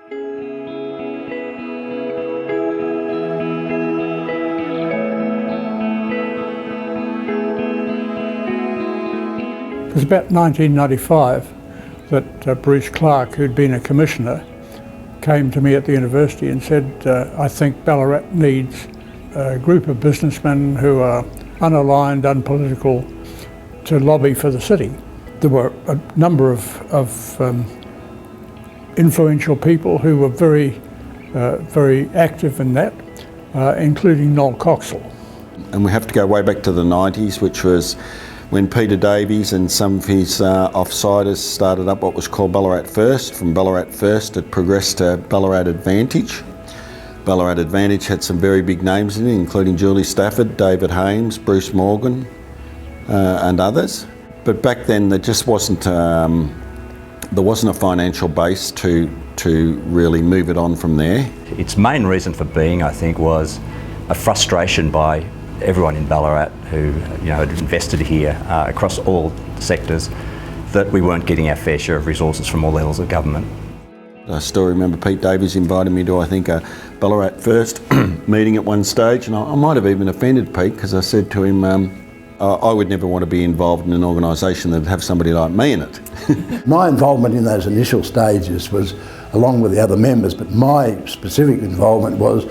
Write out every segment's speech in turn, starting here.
It was about 1995 that Bruce Clark, who'd been a commissioner, came to me at the university and said, I think Ballarat needs a group of businessmen who are unaligned, unpolitical, to lobby for the city. There were a number of influential people who were very active in that, including Noel Coxall. And we have to go way back to the 90s, which was when Peter Davies and some of his offsiders started up what was called Ballarat First. From Ballarat First it progressed to Ballarat Advantage. Ballarat Advantage had some very big names in it, including Julie Stafford, David Hames, Bruce Morgan and others. But back then there just wasn't a financial base to really move it on from there. Its main reason for being, I think, was a frustration by everyone in Ballarat who had invested here across all sectors, that we weren't getting our fair share of resources from all levels of government. I still remember Pete Davies invited me to, I think, a Ballarat First meeting at one stage, and I might have even offended Pete because I said to him, I would never want to be involved in an organisation that would have somebody like me in it. My involvement in those initial stages was along with the other members, but my specific involvement was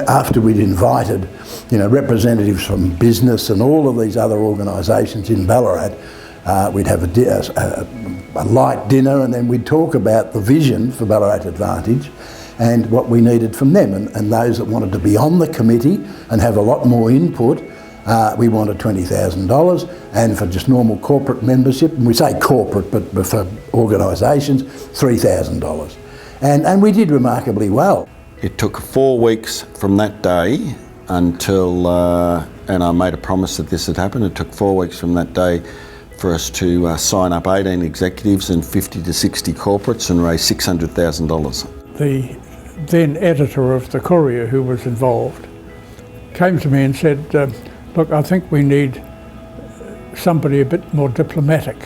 after we'd invited representatives from business and all of these other organisations in Ballarat. We'd have a light dinner, and then we'd talk about the vision for Ballarat Advantage and what we needed from them, and those that wanted to be on the committee and have a lot more input. We wanted $20,000, and for just normal corporate membership, and we say corporate, but for organisations, $3,000. And we did remarkably well. It took 4 weeks from that day until, and I made a promise that this would happen, it took 4 weeks from that day for us to sign up 18 executives and 50 to 60 corporates and raise $600,000. The then editor of the Courier, who was involved, came to me and said, look, I think we need somebody a bit more diplomatic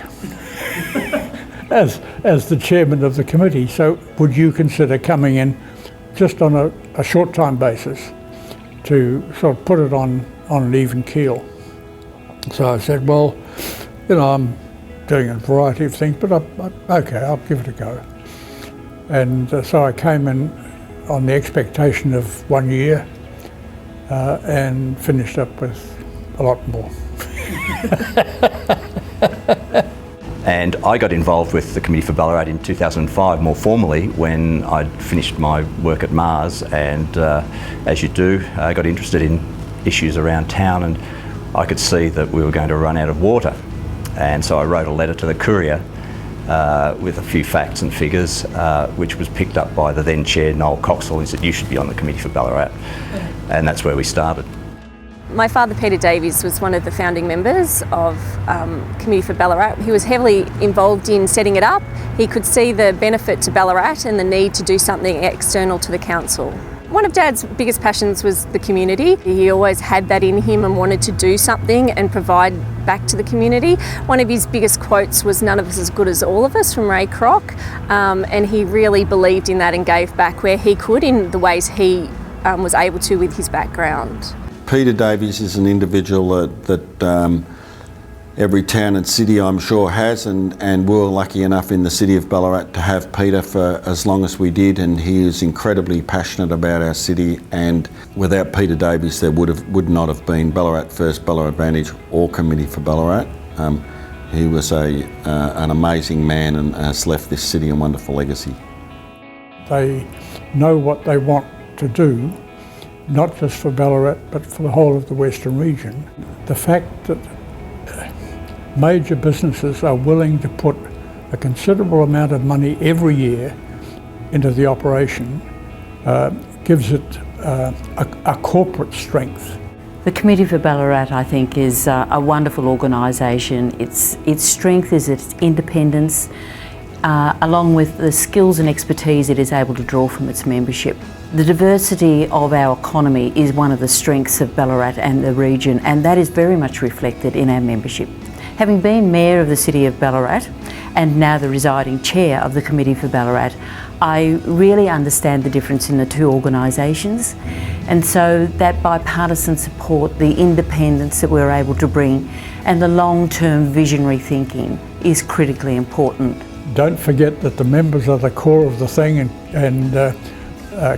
as the chairman of the committee. So would you consider coming in just on a short-time basis to sort of put it on an even keel? So I said, well, I'm doing a variety of things, but okay, I'll give it a go. And so I came in on the expectation of 1 year and finished up with a lot more. And I got involved with the Committee for Ballarat in 2005 more formally when I'd finished my work at Mars, and as you do, I got interested in issues around town, and I could see that we were going to run out of water. And so I wrote a letter to the Courier with a few facts and figures, which was picked up by the then chair, Noel Coxall, and said, you should be on the Committee for Ballarat. And that's where we started. My father, Peter Davies, was one of the founding members of Committee for Ballarat. He was heavily involved in setting it up. He could see the benefit to Ballarat and the need to do something external to the council. One of Dad's biggest passions was the community. He always had that in him and wanted to do something and provide back to the community. One of his biggest quotes was, "None of us as good as all of us," from Ray Kroc, and he really believed in that and gave back where he could in the ways he was able to with his background. Peter Davies is an individual that every town and city, I'm sure, has, and we're lucky enough in the city of Ballarat to have Peter for as long as we did, and he is incredibly passionate about our city, and without Peter Davies there would not have been Ballarat First, Ballarat Advantage or Committee for Ballarat. He was an amazing man and has left this city a wonderful legacy. They know what they want to do, not just for Ballarat but for the whole of the Western region. The fact that major businesses are willing to put a considerable amount of money every year into the operation gives it a corporate strength. The Committee for Ballarat, I think, is a wonderful organisation. Its strength is its independence, along with the skills and expertise it is able to draw from its membership. The diversity of our economy is one of the strengths of Ballarat and the region, and that is very much reflected in our membership. Having been Mayor of the City of Ballarat and now the residing Chair of the Committee for Ballarat, I really understand the difference in the two organisations, and so that bipartisan support, the independence that we're able to bring and the long-term visionary thinking is critically important. Don't forget that the members are the core of the thing, and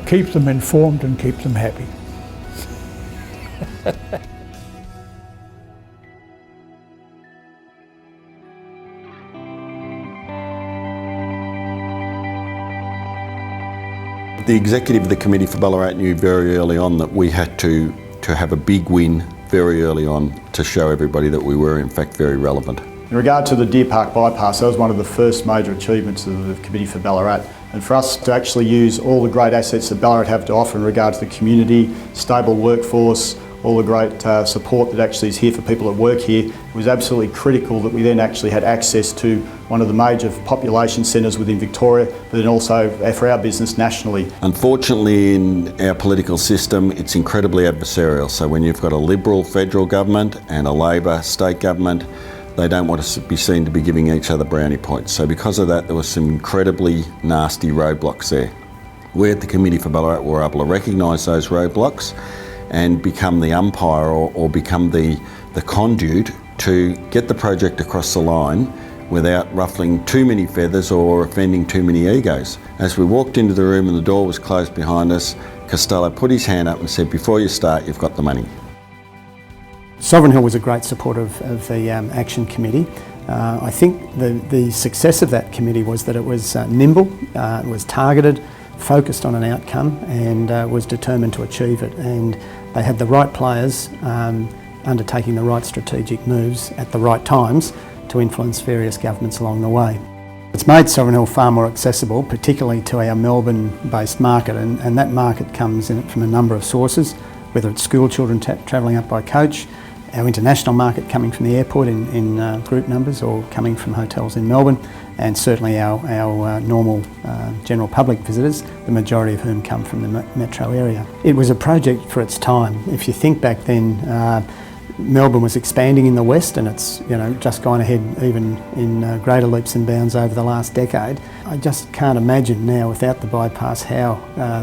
keep them informed and keep them happy. The executive of the Committee for Ballarat knew very early on that we had to have a big win very early on to show everybody that we were in fact very relevant. In regard to the Deer Park bypass, that was one of the first major achievements of the Committee for Ballarat. And for us to actually use all the great assets that Ballarat have to offer in regard to the community, stable workforce, all the great support that actually is here for people that work here, it was absolutely critical that we then actually had access to one of the major population centres within Victoria, but then also for our business nationally. Unfortunately, in our political system, it's incredibly adversarial. So when you've got a Liberal federal government and a Labor state government, they don't want to be seen to be giving each other brownie points. So because of that, there were some incredibly nasty roadblocks there. We at the Committee for Ballarat were able to recognise those roadblocks and become the umpire or become the conduit to get the project across the line without ruffling too many feathers or offending too many egos. As we walked into the room and the door was closed behind us, Costello put his hand up and said, "Before you start, you've got the money." Sovereign Hill was a great supporter of the Action Committee. I think the success of that committee was that it was nimble, it was targeted, focused on an outcome, and was determined to achieve it. And they had the right players undertaking the right strategic moves at the right times to influence various governments along the way. It's made Sovereign Hill far more accessible, particularly to our Melbourne-based market, and that market comes in from a number of sources, whether it's school children travelling up by coach, our international market coming from the airport in group numbers or coming from hotels in Melbourne, and certainly our normal general public visitors, the majority of whom come from the metro area. It was a project for its time. If you think back then, Melbourne was expanding in the west, and it's just gone ahead even in greater leaps and bounds over the last decade. I just can't imagine now without the bypass how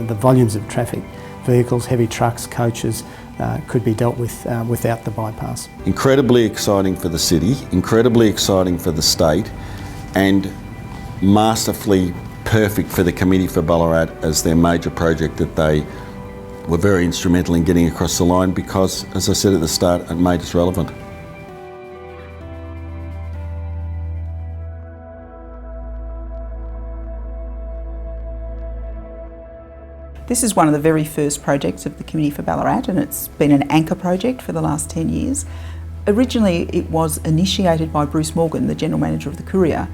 the volumes of traffic, vehicles, heavy trucks, coaches, could be dealt with without the bypass. Incredibly exciting for the city, incredibly exciting for the state, and masterfully perfect for the Committee for Ballarat as their major project that they were very instrumental in getting across the line because, as I said at the start, it made us relevant. This is one of the very first projects of the Committee for Ballarat, and it's been an anchor project for the last 10 years. Originally, it was initiated by Bruce Morgan, the General Manager of the Courier,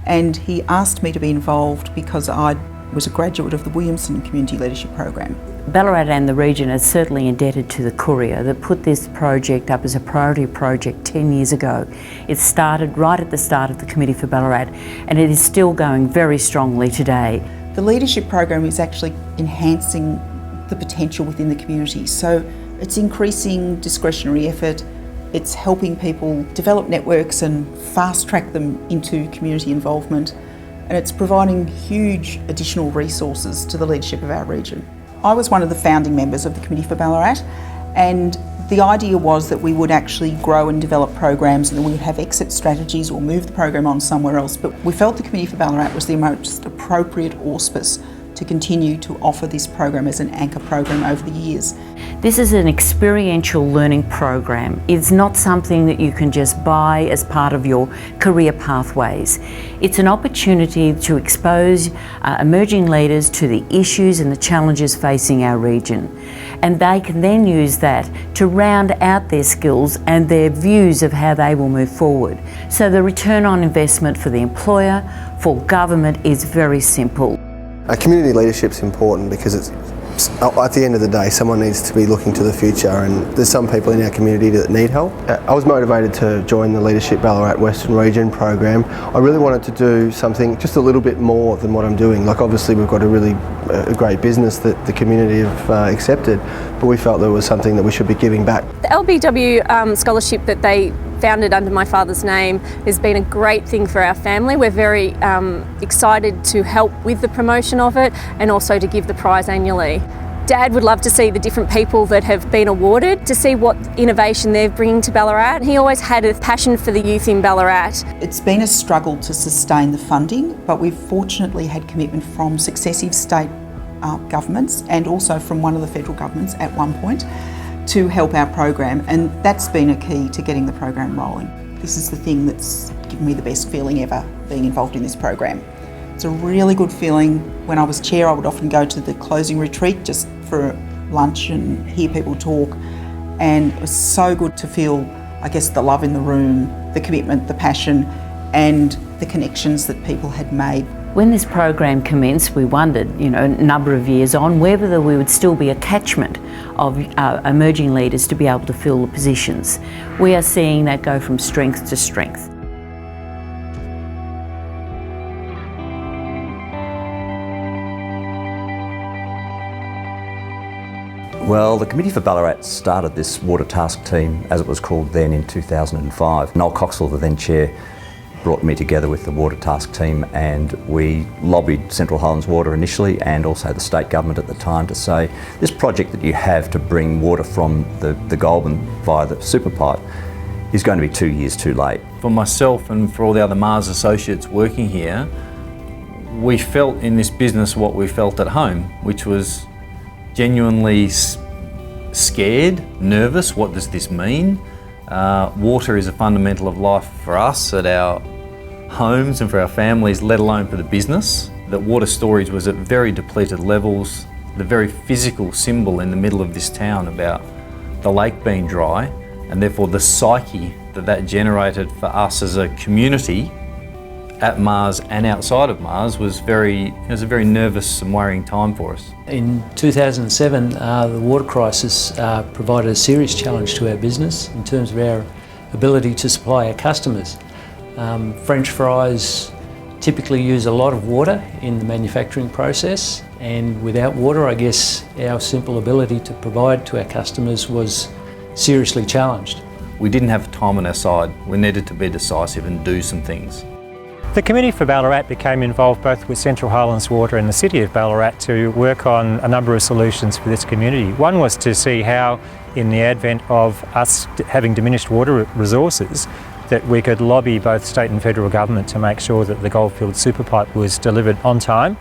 and he asked me to be involved because I was a graduate of the Williamson Community Leadership Program. Ballarat and the region are certainly indebted to the Courier that put this project up as a priority project 10 years ago. It started right at the start of the Committee for Ballarat, and it is still going very strongly today. The leadership program is actually enhancing the potential within the community. So it's increasing discretionary effort, it's helping people develop networks and fast track them into community involvement, and it's providing huge additional resources to the leadership of our region. I was one of the founding members of the Committee for Ballarat, and the idea was that we would actually grow and develop programs and then we would have exit strategies or move the program on somewhere else. But we felt the Committee for Ballarat was the most appropriate auspice to continue to offer this program as an anchor program over the years. This is an experiential learning program. It's not something that you can just buy as part of your career pathways. It's an opportunity to expose emerging leaders to the issues and the challenges facing our region. And they can then use that to round out their skills and their views of how they will move forward. So the return on investment for the employer, for government is very simple. Community leadership's important because it's at the end of the day, someone needs to be looking to the future, and there's some people in our community that need help. I was motivated to join the Leadership Ballarat Western Region program. I really wanted to do something just a little bit more than what I'm doing. Like obviously we've got a really great business that the community have accepted, but we felt there was something that we should be giving back. The LBW scholarship that they founded under my father's name, has been a great thing for our family. We're very excited to help with the promotion of it and also to give the prize annually. Dad would love to see the different people that have been awarded, to see what innovation they're bringing to Ballarat. He always had a passion for the youth in Ballarat. It's been a struggle to sustain the funding, but we've fortunately had commitment from successive state governments and also from one of the federal governments at one point to help our program, and that's been a key to getting the program rolling. This is the thing that's given me the best feeling ever, being involved in this program. It's a really good feeling. When I was chair, I would often go to the closing retreat just for lunch and hear people talk, and it was so good to feel, I guess, the love in the room, the commitment, the passion, and the connections that people had made. When this program commenced, we wondered, a number of years on, whether we would still be a catchment of emerging leaders to be able to fill the positions. We are seeing that go from strength to strength. Well, the Committee for Ballarat started this water task team, as it was called then, in 2005. Noel Coxwell, the then chair, brought me together with the water task team, and we lobbied Central Highlands Water initially and also the state government at the time to say, this project that you have to bring water from the Goulburn via the super pipe is going to be 2 years too late. For myself and for all the other Mars associates working here, we felt in this business what we felt at home, which was genuinely scared, nervous. What does this mean? Water is a fundamental of life for us at our homes and for our families, let alone for the business. That water storage was at very depleted levels, the very physical symbol in the middle of this town about the lake being dry, and therefore the psyche that generated for us as a community at Mars and outside of Mars was a very nervous and worrying time for us. In 2007, the water crisis provided a serious challenge to our business in terms of our ability to supply our customers. French fries typically use a lot of water in the manufacturing process, and without water, I guess our simple ability to provide to our customers was seriously challenged. We didn't have time on our side. We needed to be decisive and do some things. The Committee for Ballarat became involved both with Central Highlands Water and the City of Ballarat to work on a number of solutions for this community. One was to see how, in the advent of us having diminished water resources, that we could lobby both state and federal government to make sure that the Goldfields super pipe was delivered on time,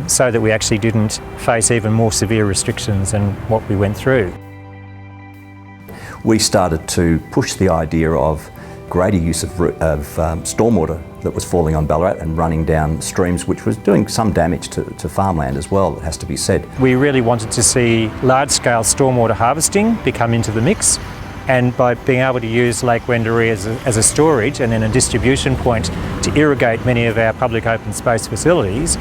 so that we actually didn't face even more severe restrictions than what we went through. We started to push the idea of greater use of stormwater that was falling on Ballarat and running down streams, which was doing some damage to farmland as well, it has to be said. We really wanted to see large-scale stormwater harvesting become into the mix, and by being able to use Lake Wendouree as a storage and then a distribution point to irrigate many of our public open space facilities,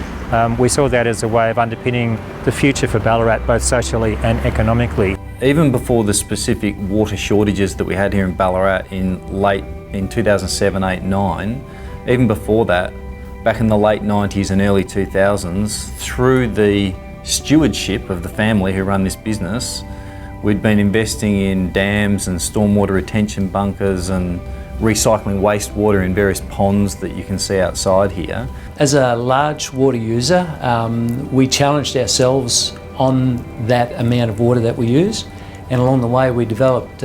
we saw that as a way of underpinning the future for Ballarat both socially and economically. Even before the specific water shortages that we had here in Ballarat in 2007, 8, 9, even before that, back in the late 90s and early 2000s, through the stewardship of the family who run this business, we'd been investing in dams and stormwater retention bunkers and recycling wastewater in various ponds that you can see outside here. As a large water user, we challenged ourselves on that amount of water that we use, and along the way we developed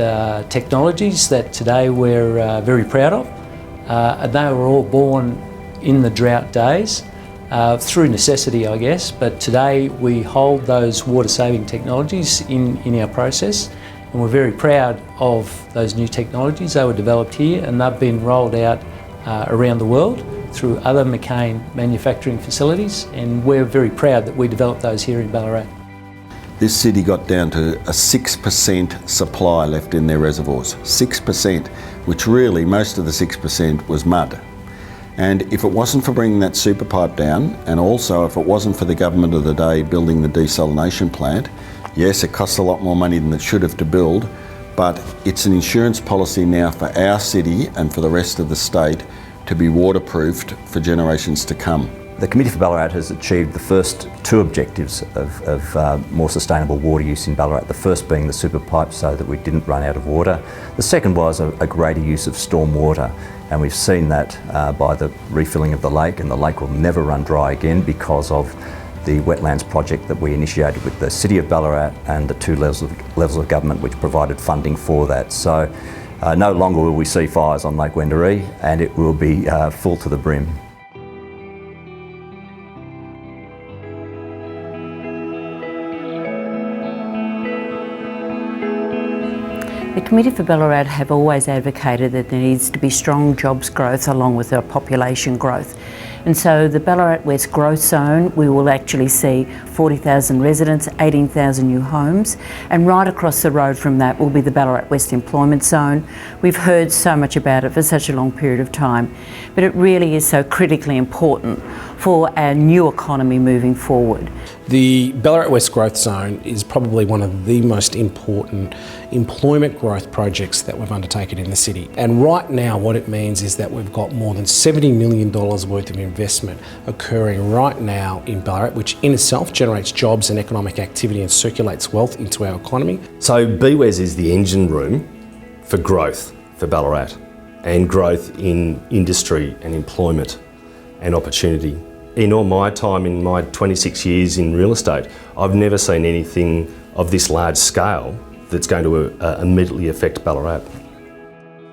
technologies that today we're very proud of. They were all born in the drought days through necessity, I guess, but today we hold those water-saving technologies in our process, and we're very proud of those new technologies. They were developed here and they've been rolled out around the world through other McCain manufacturing facilities, and we're very proud that we developed those here in Ballarat. This city got down to a 6% supply left in their reservoirs. 6%, which really most of the 6% was mud. And if it wasn't for bringing that super pipe down, and also if it wasn't for the government of the day building the desalination plant, yes, it costs a lot more money than it should have to build, but it's an insurance policy now for our city and for the rest of the state to be waterproofed for generations to come. The Committee for Ballarat has achieved the first two objectives of more sustainable water use in Ballarat, the first being the super pipe so that we didn't run out of water. The second was a greater use of storm water, and we've seen that by the refilling of the lake, and the lake will never run dry again because of the wetlands project that we initiated with the City of Ballarat and the two levels of government which provided funding for that. So no longer will we see fires on Lake Wendouree, and it will be full to the brim. The Committee for Ballarat have always advocated that there needs to be strong jobs growth along with our population growth. And so the Ballarat West Growth Zone, we will actually see 40,000 residents, 18,000 new homes, and right across the road from that will be the Ballarat West Employment Zone. We've heard so much about it for such a long period of time, but it really is so critically important for our new economy moving forward. The Ballarat West Growth Zone is probably one of the most important employment growth projects that we've undertaken in the city. And right now what it means is that we've got more than $70 million worth of investment occurring right now in Ballarat, which in itself generates jobs and economic activity and circulates wealth into our economy. So BWES is the engine room for growth for Ballarat, and growth in industry and employment and opportunity. In all my time, in my 26 years in real estate, I've never seen anything of this large scale that's going to immediately affect Ballarat.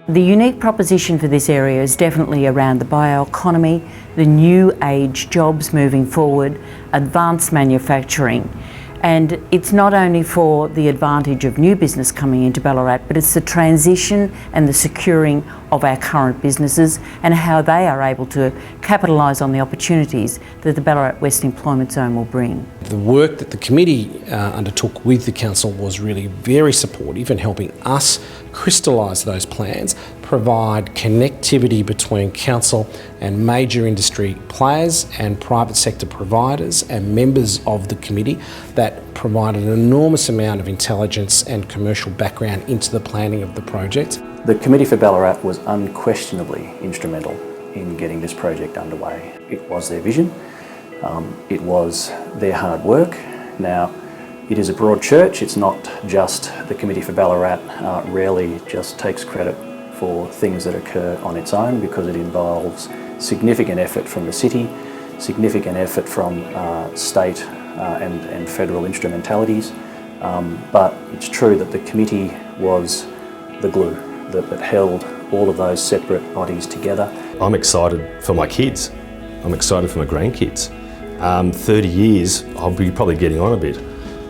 The unique proposition for this area is definitely around the bioeconomy, the new age jobs moving forward, advanced manufacturing. And it's not only for the advantage of new business coming into Ballarat, but it's the transition and the securing of our current businesses and how they are able to capitalise on the opportunities that the Ballarat West Employment Zone will bring. The work that the committee undertook with the council was really very supportive in helping us crystallise those plans, provide connectivity between council and major industry players and private sector providers and members of the committee that provided an enormous amount of intelligence and commercial background into the planning of the project. The Committee for Ballarat was unquestionably instrumental in getting this project underway. It was their vision, it was their hard work. Now, it is a broad church, it's not just the Committee for Ballarat, rarely just takes credit for things that occur on its own because it involves significant effort from the city, significant effort from state and federal instrumentalities, but it's true that the committee was the glue that held all of those separate bodies together. I'm excited for my kids, I'm excited for my grandkids. 30 years, I'll be probably getting on a bit,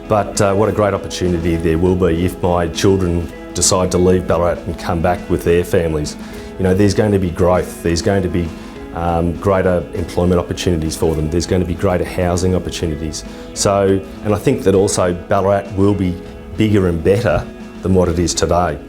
but what a great opportunity there will be if my children decide to leave Ballarat and come back with their families. You know, there's going to be growth, there's going to be greater employment opportunities for them, there's going to be greater housing opportunities. So, and I think that also Ballarat will be bigger and better than what it is today.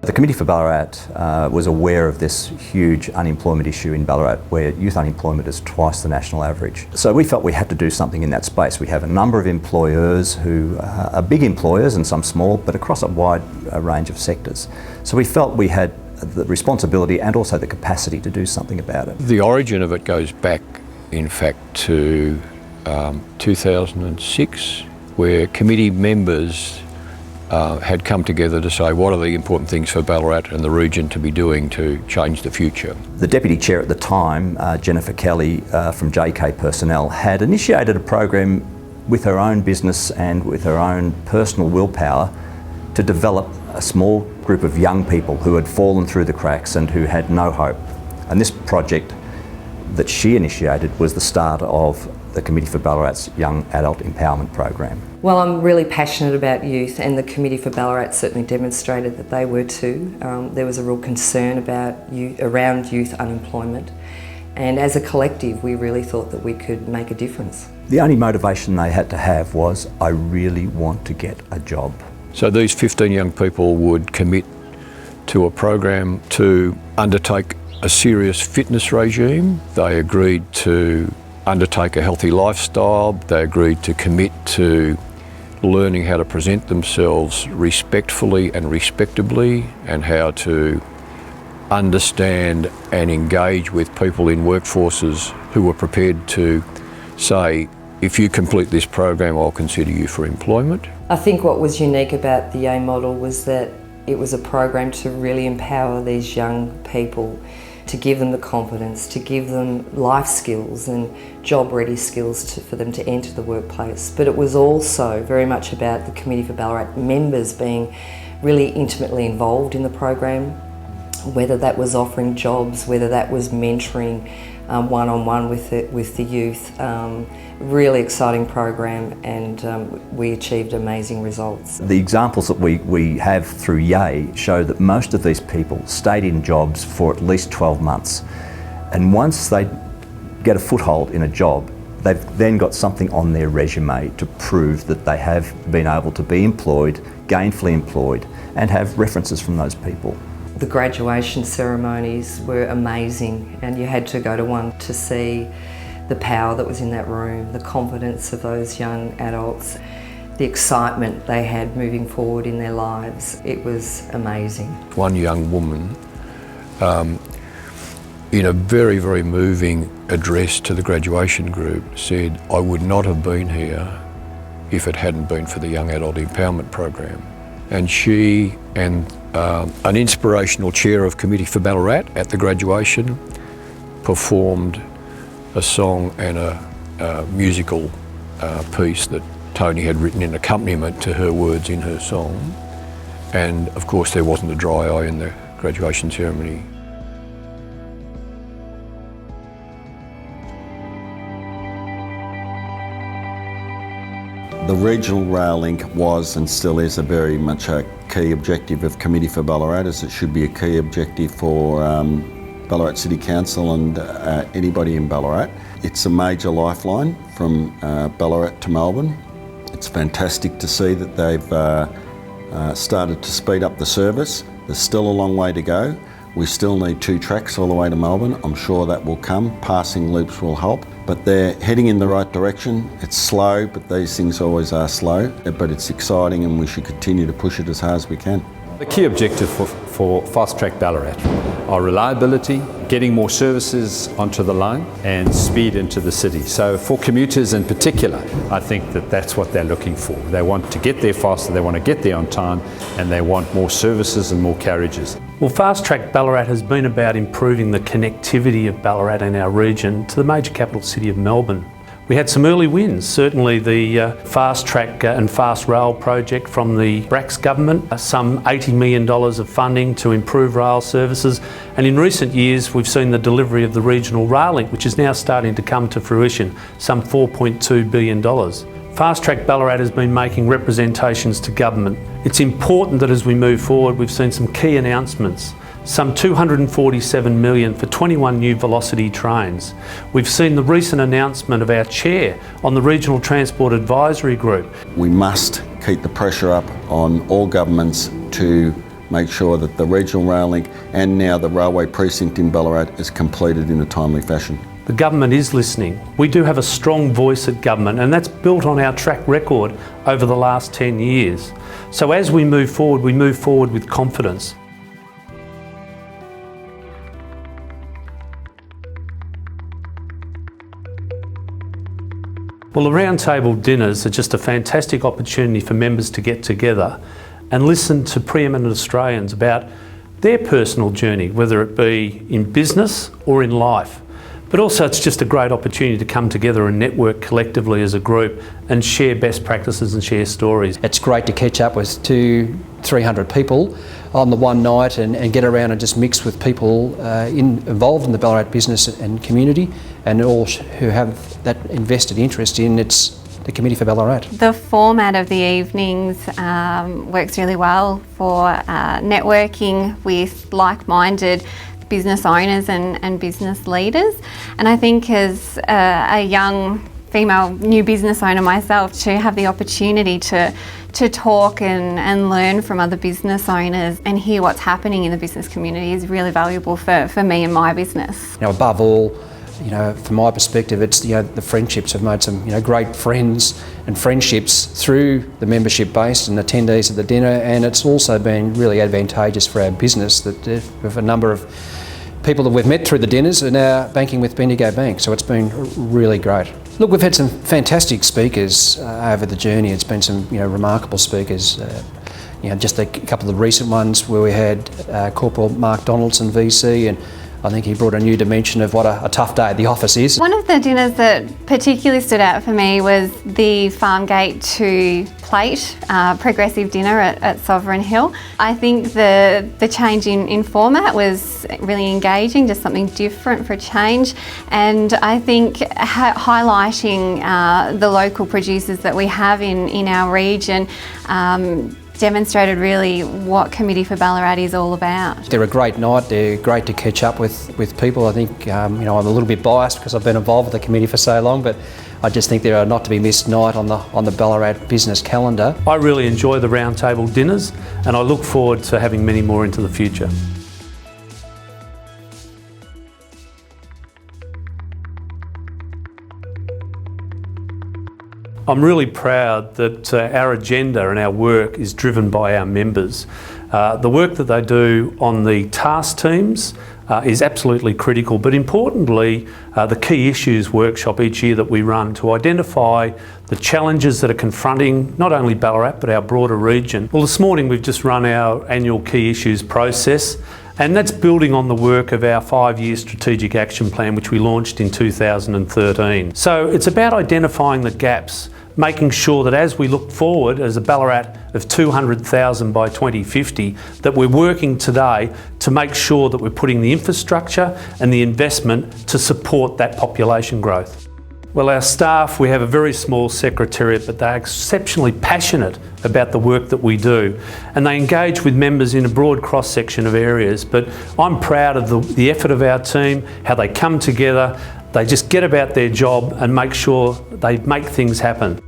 The Committee for Ballarat was aware of this huge unemployment issue in Ballarat, where youth unemployment is twice the national average. So we felt we had to do something in that space. We have a number of employers who are big employers and some small, but across a wide range of sectors. So we felt we had the responsibility and also the capacity to do something about it. The origin of it goes back, in fact, to 2006, where committee members had come together to say what are the important things for Ballarat and the region to be doing to change the future. The Deputy Chair at the time, Jennifer Kelly from JK Personnel, had initiated a program with her own business and with her own personal willpower to develop a small group of young people who had fallen through the cracks and who had no hope. And this project that she initiated was the start of the Committee for Ballarat's Young Adult Empowerment Program. Well, I'm really passionate about youth, and the Committee for Ballarat certainly demonstrated that they were too. There was a real concern around youth unemployment, and as a collective we really thought that we could make a difference. The only motivation they had to have was, I really want to get a job. So these 15 young people would commit to a program to undertake a serious fitness regime. They agreed to undertake a healthy lifestyle. They agreed to commit to learning how to present themselves respectfully and respectably, and how to understand and engage with people in workforces who are prepared to say, if you complete this program, I'll consider you for employment. I think what was unique about the A model was that it was a program to really empower these young people, to give them the confidence, to give them life skills and job-ready skills for them to enter the workplace. But it was also very much about the Committee for Ballarat members being really intimately involved in the program, whether that was offering jobs, whether that was mentoring one-on-one with the youth. Really exciting program, and we achieved amazing results. The examples that we have through Yay show that most of these people stayed in jobs for at least 12 months. And once they get a foothold in a job, they've then got something on their resume to prove that they have been able to be employed, gainfully employed, and have references from those people. The graduation ceremonies were amazing, and you had to go to one to see the power that was in that room, the confidence of those young adults, the excitement they had moving forward in their lives. It was amazing. One young woman, in a very, very moving address to the graduation group, said, "I would not have been here if it hadn't been for the Young Adult Empowerment Program." And she and an inspirational chair of Committee for Ballarat at the graduation performed a song and a musical piece that Tony had written in accompaniment to her words in her song. And of course there wasn't a dry eye in the graduation ceremony. The regional rail link was and still is a very much a key objective of Committee for Ballarat, as it should be a key objective for Ballarat City Council and anybody in Ballarat. It's a major lifeline from Ballarat to Melbourne. It's fantastic to see that they've started to speed up the service. There's still a long way to go. We still need 2 tracks all the way to Melbourne. I'm sure that will come. Passing loops will help, but they're heading in the right direction. It's slow, but these things always are slow, but it's exciting and we should continue to push it as hard as we can. The key objective for Fast Track Ballarat are reliability, getting more services onto the line, and speed into the city. So for commuters in particular, I think that that's what they're looking for. They want to get there faster, they want to get there on time, and they want more services and more carriages. Well, Fast Track Ballarat has been about improving the connectivity of Ballarat and our region to the major capital city of Melbourne. We had some early wins, certainly the Fast Track and Fast Rail project from the Brax government, some $80 million of funding to improve rail services, and in recent years we've seen the delivery of the regional rail link, which is now starting to come to fruition, some $4.2 billion. Fast Track Ballarat has been making representations to government. It's important that as we move forward we've seen some key announcements. Some $247 million for 21 new Velocity trains. We've seen the recent announcement of our chair on the Regional Transport Advisory Group. We must keep the pressure up on all governments to make sure that the regional rail link and now the railway precinct in Ballarat is completed in a timely fashion. The government is listening. We do have a strong voice at government, and that's built on our track record over the last 10 years. So as we move forward with confidence. Well, the roundtable dinners are just a fantastic opportunity for members to get together and listen to preeminent Australians about their personal journey, whether it be in business or in life. But also it's just a great opportunity to come together and network collectively as a group and share best practices and share stories. It's great to catch up with 200-300 people on the one night and get around and just mix with people involved in the Ballarat business and community, and all who have that invested interest in the Committee for Ballarat. The format of the evenings works really well for networking with like-minded business owners and business leaders. And I think as a young female new business owner myself, to have the opportunity to talk and learn from other business owners and hear what's happening in the business community is really valuable for me and my business. Now, above all, you know, from my perspective, it's, you know, the friendships have made some, you know, great friends and friendships through the membership base and attendees at the dinner, and it's also been really advantageous for our business that with a number of people that we've met through the dinners are now banking with Bendigo Bank, so it's been really great. Look, we've had some fantastic speakers over the journey. It's been some, you know, remarkable speakers. You know, just a couple of the recent ones where we had Corporal Mark Donaldson, VC, and I think he brought a new dimension of what a tough day at the office is. One of the dinners that particularly stood out for me was the farm gate to plate progressive dinner at Sovereign Hill. I think the change in format was really engaging, just something different for a change, and I think highlighting the local producers that we have in our region demonstrated really what Committee for Ballarat is all about. They're a great night, they're great to catch up with people. I think, you know, I'm a little bit biased because I've been involved with the committee for so long, but I just think they're a not to be missed night on the Ballarat business calendar. I really enjoy the roundtable dinners and I look forward to having many more into the future. I'm really proud that our agenda and our work is driven by our members. The work that they do on the task teams is absolutely critical, but importantly, the key issues workshop each year that we run to identify the challenges that are confronting not only Ballarat but our broader region. Well, this morning we've just run our annual key issues process, and that's building on the work of our 5-year strategic action plan which we launched in 2013. So it's about identifying the gaps, making sure that as we look forward as a Ballarat of 200,000 by 2050, that we're working today to make sure that we're putting the infrastructure and the investment to support that population growth. Well, our staff, we have a very small secretariat, but they're exceptionally passionate about the work that we do, and they engage with members in a broad cross-section of areas. But I'm proud of the effort of our team, how they come together, they just get about their job and make sure they make things happen.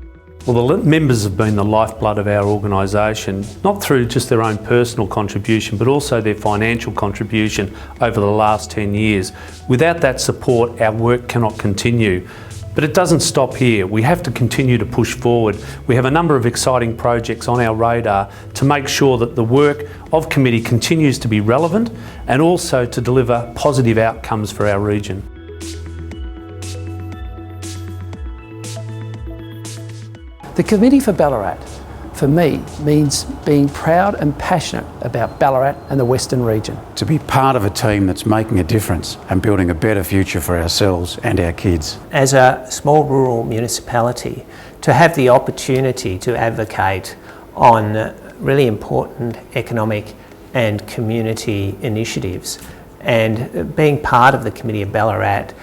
Well, the members have been the lifeblood of our organisation, not through just their own personal contribution, but also their financial contribution over the last 10 years. Without that support, our work cannot continue. But it doesn't stop here. We have to continue to push forward. We have a number of exciting projects on our radar to make sure that the work of committee continues to be relevant and also to deliver positive outcomes for our region. The Committee for Ballarat, for me, means being proud and passionate about Ballarat and the Western region. To be part of a team that's making a difference and building a better future for ourselves and our kids. As a small rural municipality, to have the opportunity to advocate on really important economic and community initiatives, and being part of the Committee of Ballarat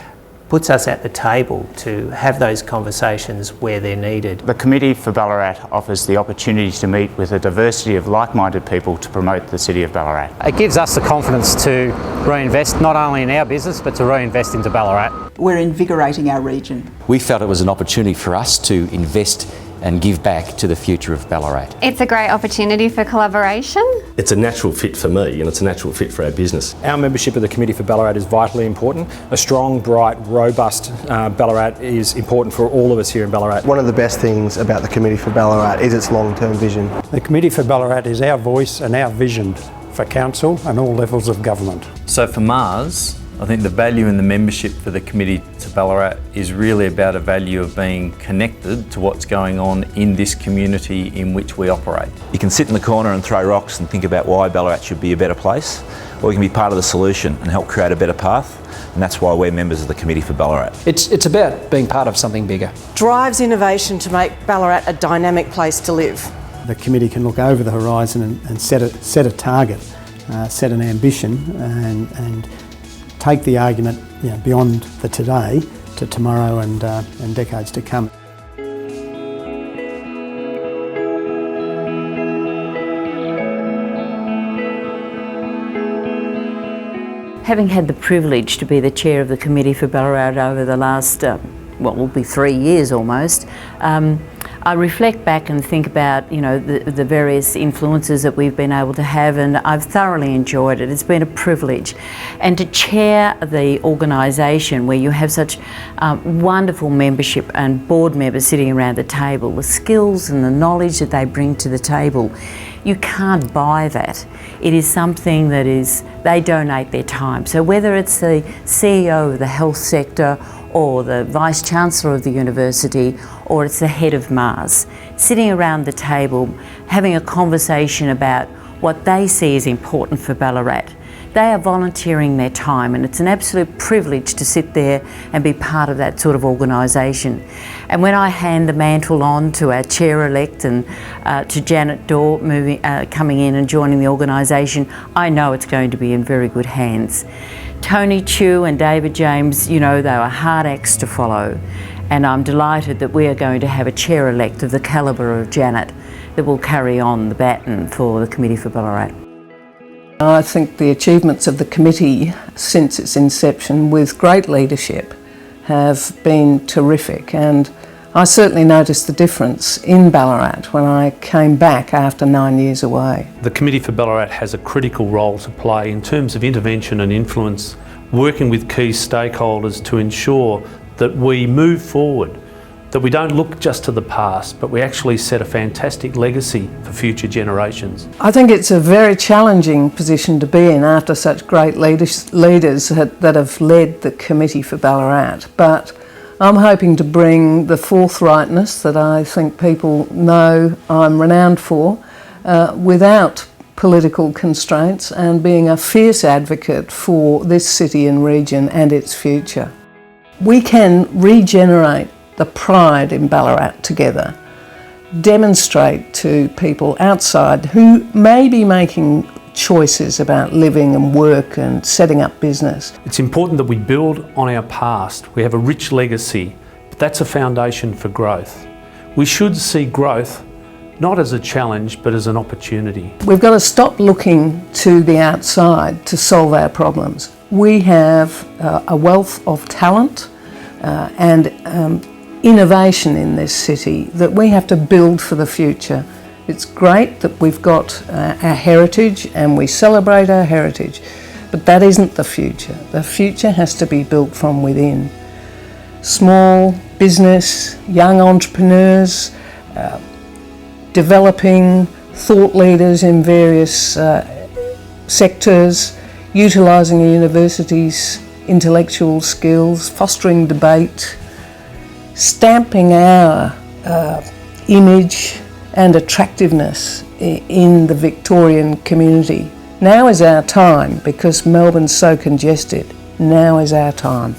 puts us at the table to have those conversations where they're needed. The Committee for Ballarat offers the opportunity to meet with a diversity of like-minded people to promote the City of Ballarat. It gives us the confidence to reinvest not only in our business but to reinvest into Ballarat. We're invigorating our region. We felt it was an opportunity for us to invest and give back to the future of Ballarat. It's a great opportunity for collaboration. It's a natural fit for me and it's a natural fit for our business. Our membership of the Committee for Ballarat is vitally important. A strong, bright, robust Ballarat is important for all of us here in Ballarat. One of the best things about the Committee for Ballarat is its long-term vision. The Committee for Ballarat is our voice and our vision for council and all levels of government. So for Mars, I think the value in the membership for the Committee to Ballarat is really about a value of being connected to what's going on in this community in which we operate. You can sit in the corner and throw rocks and think about why Ballarat should be a better place, or you can be part of the solution and help create a better path, and that's why we're members of the Committee for Ballarat. It's about being part of something bigger. Drives innovation to make Ballarat a dynamic place to live. The committee can look over the horizon and set a target, set an ambition, and take the argument, you know, beyond the today to tomorrow and decades to come. Having had the privilege to be the chair of the Committee for Ballarat over the last, well, it will be 3 years almost, I reflect back and think about, you know, the various influences that we've been able to have, and I've thoroughly enjoyed it. It's been a privilege. And to chair the organisation where you have such wonderful membership and board members sitting around the table, the skills and the knowledge that they bring to the table, you can't buy that. It is something that they donate their time. So whether it's the CEO of the health sector or the Vice Chancellor of the university, or it's the head of Mars, sitting around the table having a conversation about what they see as important for Ballarat. They are volunteering their time, and it's an absolute privilege to sit there and be part of that sort of organisation. And when I hand the mantle on to our chair-elect and to Janet Dorr coming in and joining the organisation, I know it's going to be in very good hands. Tony Chu and David James, you know, they were hard acts to follow, and I'm delighted that we are going to have a chair-elect of the calibre of Janet that will carry on the baton for the Committee for Ballarat. I think the achievements of the committee since its inception, with great leadership, have been terrific, and I certainly noticed the difference in Ballarat when I came back after 9 years away. The Committee for Ballarat has a critical role to play in terms of intervention and influence, working with key stakeholders to ensure that we move forward, that we don't look just to the past, but we actually set a fantastic legacy for future generations. I think it's a very challenging position to be in after such great leaders that have led the Committee for Ballarat, but I'm hoping to bring the forthrightness that I think people know I'm renowned for, without political constraints, and being a fierce advocate for this city and region and its future. We can regenerate the pride in Ballarat together, demonstrate to people outside who may be making choices about living and work and setting up business. It's important that we build on our past. We have a rich legacy, but that's a foundation for growth. We should see growth not as a challenge, but as an opportunity. We've got to stop looking to the outside to solve our problems. We have a wealth of talent and innovation in this city that we have to build for the future. It's great that we've got our heritage and we celebrate our heritage, but that isn't the future. The future has to be built from within. Small business, young entrepreneurs, developing thought leaders in various sectors, utilising the university's intellectual skills, fostering debate, stamping our image and attractiveness in the Victorian community. Now is our time, because Melbourne's so congested. Now is our time.